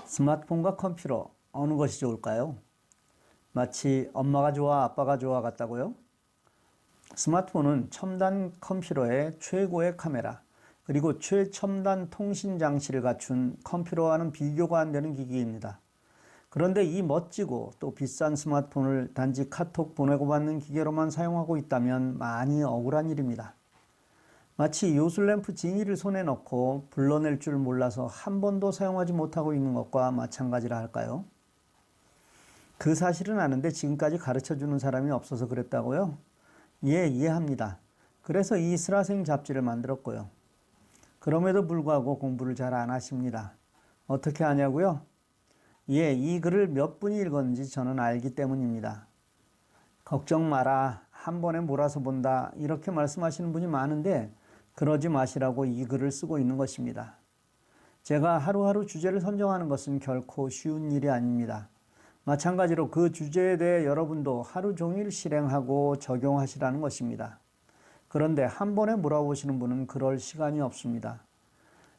스마트폰과 컴퓨터 어느 것이 좋을까요? 마치 엄마가 좋아 아빠가 좋아 같다고요? 스마트폰은 첨단 컴퓨터의 최고의 카메라 그리고 최첨단 통신 장치를 갖춘 컴퓨터와는 비교가 안 되는 기기입니다. 그런데 이 멋지고 또 비싼 스마트폰을 단지 카톡 보내고 받는 기계로만 사용하고 있다면 많이 억울한 일입니다. 마치 요술램프 지니를 손에 넣고 불러낼 줄 몰라서 한 번도 사용하지 못하고 있는 것과 마찬가지라 할까요? 그 사실은 아는데 지금까지 가르쳐주는 사람이 없어서 그랬다고요? 예, 이해합니다. 그래서 이 슬라생 잡지를 만들었고요. 그럼에도 불구하고 공부를 잘 안 하십니다. 어떻게 하냐고요? 예, 이 글을 몇 분이 읽었는지 저는 알기 때문입니다. 걱정 마라. 한 번에 몰아서 본다. 이렇게 말씀하시는 분이 많은데 그러지 마시라고 이 글을 쓰고 있는 것입니다. 제가 하루하루 주제를 선정하는 것은 결코 쉬운 일이 아닙니다. 마찬가지로 그 주제에 대해 여러분도 하루 종일 실행하고 적용하시라는 것입니다. 그런데 한 번에 몰아보시는 분은 그럴 시간이 없습니다.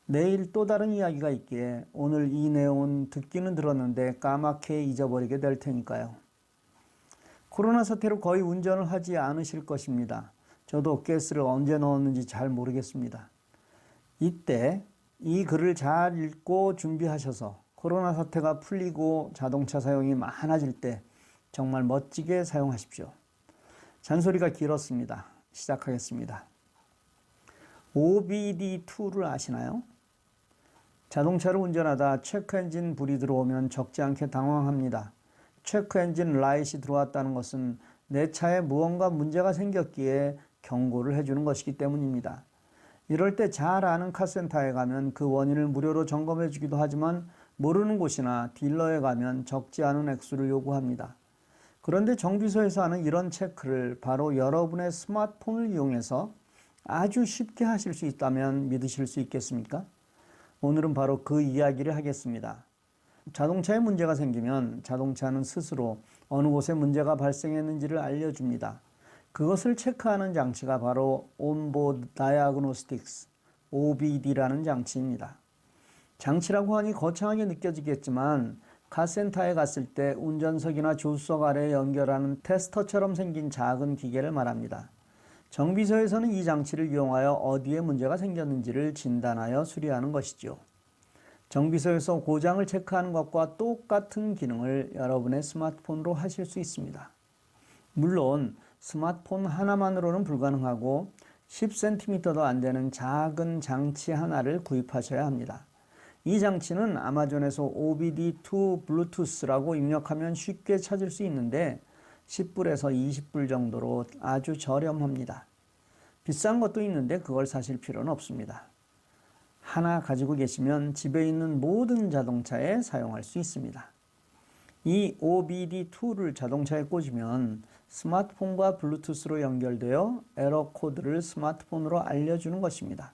내일 또 다른 이야기가 있기에 오늘 이 내용은 듣기는 들었는데 까맣게 잊어버리게 될 테니까요. 코로나 사태로 거의 운전을 하지 않으실 것입니다. 저도 가스를 언제 넣었는지 잘 모르겠습니다. 이때 이 글을 잘 읽고 준비하셔서 코로나 사태가 풀리고 자동차 사용이 많아질 때 정말 멋지게 사용하십시오. 잔소리가 길었습니다. 시작하겠습니다. OBD2를 아시나요? 자동차를 운전하다 체크엔진 불이 들어오면 적지 않게 당황합니다. 체크엔진 라이트이 들어왔다는 것은 내 차에 무언가 문제가 생겼기에 경고를 해주는 것이기 때문입니다. 이럴 때 잘 아는 카센터에 가면 그 원인을 무료로 점검해 주기도 하지만 모르는 곳이나 딜러에 가면 적지 않은 액수를 요구합니다. 그런데 정비소에서 하는 이런 체크를 바로 여러분의 스마트폰을 이용해서 아주 쉽게 하실 수 있다면 믿으실 수 있겠습니까? 오늘은 바로 그 이야기를 하겠습니다. 자동차에 문제가 생기면 자동차는 스스로 어느 곳에 문제가 발생했는지를 알려줍니다. 그것을 체크하는 장치가 바로 온보드 다이아그노스틱스 OBD라는 장치입니다. 장치라고 하니 거창하게 느껴지겠지만 카센터에 갔을 때 운전석이나 조수석 아래에 연결하는 테스터처럼 생긴 작은 기계를 말합니다. 정비소에서는 이 장치를 이용하여 어디에 문제가 생겼는지를 진단하여 수리하는 것이죠. 정비소에서 고장을 체크하는 것과 똑같은 기능을 여러분의 스마트폰으로 하실 수 있습니다. 물론 스마트폰 하나만으로는 불가능하고 10cm도 안 되는 작은 장치 하나를 구입하셔야 합니다. 이 장치는 아마존에서 OBD2 블루투스라고 입력하면 쉽게 찾을 수 있는데 10불에서 20불 정도로 아주 저렴합니다. 비싼 것도 있는데 그걸 사실 필요는 없습니다. 하나 가지고 계시면 집에 있는 모든 자동차에 사용할 수 있습니다. 이 OBD2를 자동차에 꽂으면 스마트폰과 블루투스로 연결되어 에러 코드를 스마트폰으로 알려주는 것입니다.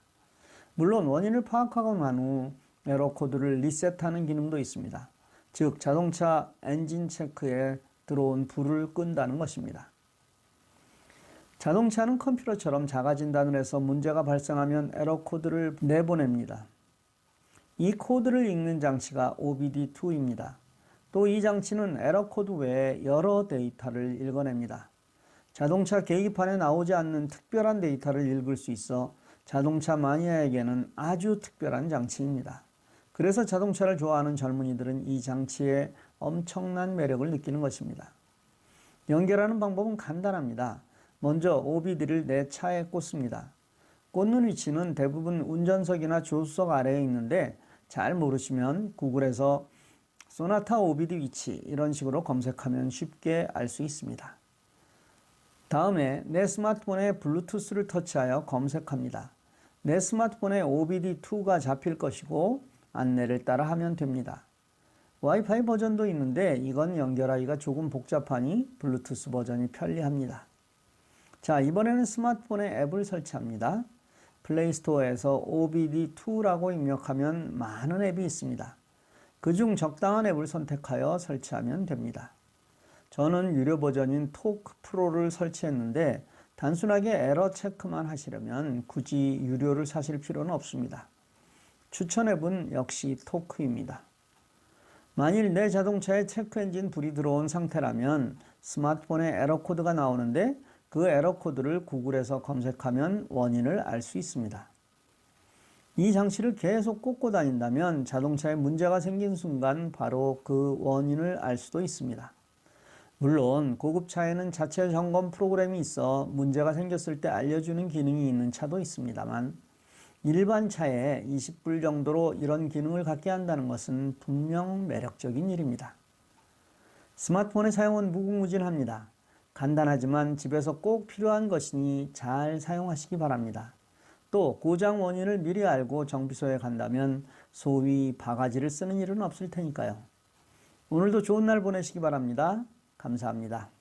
물론 원인을 파악하고 난 후 에러 코드를 리셋하는 기능도 있습니다. 즉 자동차 엔진 체크에 들어온 불을 끈다는 것입니다. 자동차는 컴퓨터처럼 자가 진단을 해서 문제가 발생하면 에러 코드를 내보냅니다. 이 코드를 읽는 장치가 OBD2입니다. 또 이 장치는 에러 코드 외에 여러 데이터를 읽어냅니다. 자동차 계기판에 나오지 않는 특별한 데이터를 읽을 수 있어 자동차 마니아에게는 아주 특별한 장치입니다. 그래서 자동차를 좋아하는 젊은이들은 이 장치에 엄청난 매력을 느끼는 것입니다. 연결하는 방법은 간단합니다. 먼저 OBD를 내 차에 꽂습니다. 꽂는 위치는 대부분 운전석이나 조수석 아래에 있는데 잘 모르시면 구글에서 소나타 OBD 위치 이런 식으로 검색하면 쉽게 알 수 있습니다. 다음에 내 스마트폰에 블루투스를 터치하여 검색합니다. 내 스마트폰에 OBD2가 잡힐 것이고 안내를 따라 하면 됩니다. 와이파이 버전도 있는데 이건 연결하기가 조금 복잡하니 블루투스 버전이 편리합니다. 자, 이번에는 스마트폰에 앱을 설치합니다. 플레이스토어에서 OBD2라고 입력하면 많은 앱이 있습니다. 그중 적당한 앱을 선택하여 설치하면 됩니다. 저는 유료 버전인 토크 프로를 설치했는데 단순하게 에러 체크만 하시려면 굳이 유료를 사실 필요는 없습니다. 추천 앱은 역시 토크입니다. 만일 내 자동차에 체크엔진 불이 들어온 상태라면 스마트폰에 에러 코드가 나오는데 그 에러 코드를 구글에서 검색하면 원인을 알 수 있습니다. 이 장치를 계속 꽂고 다닌다면 자동차에 문제가 생긴 순간 바로 그 원인을 알 수도 있습니다. 물론 고급차에는 자체 점검 프로그램이 있어 문제가 생겼을 때 알려주는 기능이 있는 차도 있습니다만 일반 차에 20불 정도로 이런 기능을 갖게 한다는 것은 분명 매력적인 일입니다. 스마트폰의 사용은 무궁무진합니다. 간단하지만 집에서 꼭 필요한 것이니 잘 사용하시기 바랍니다. 또 고장 원인을 미리 알고 정비소에 간다면 소위 바가지를 쓰는 일은 없을 테니까요. 오늘도 좋은 날 보내시기 바랍니다. 감사합니다.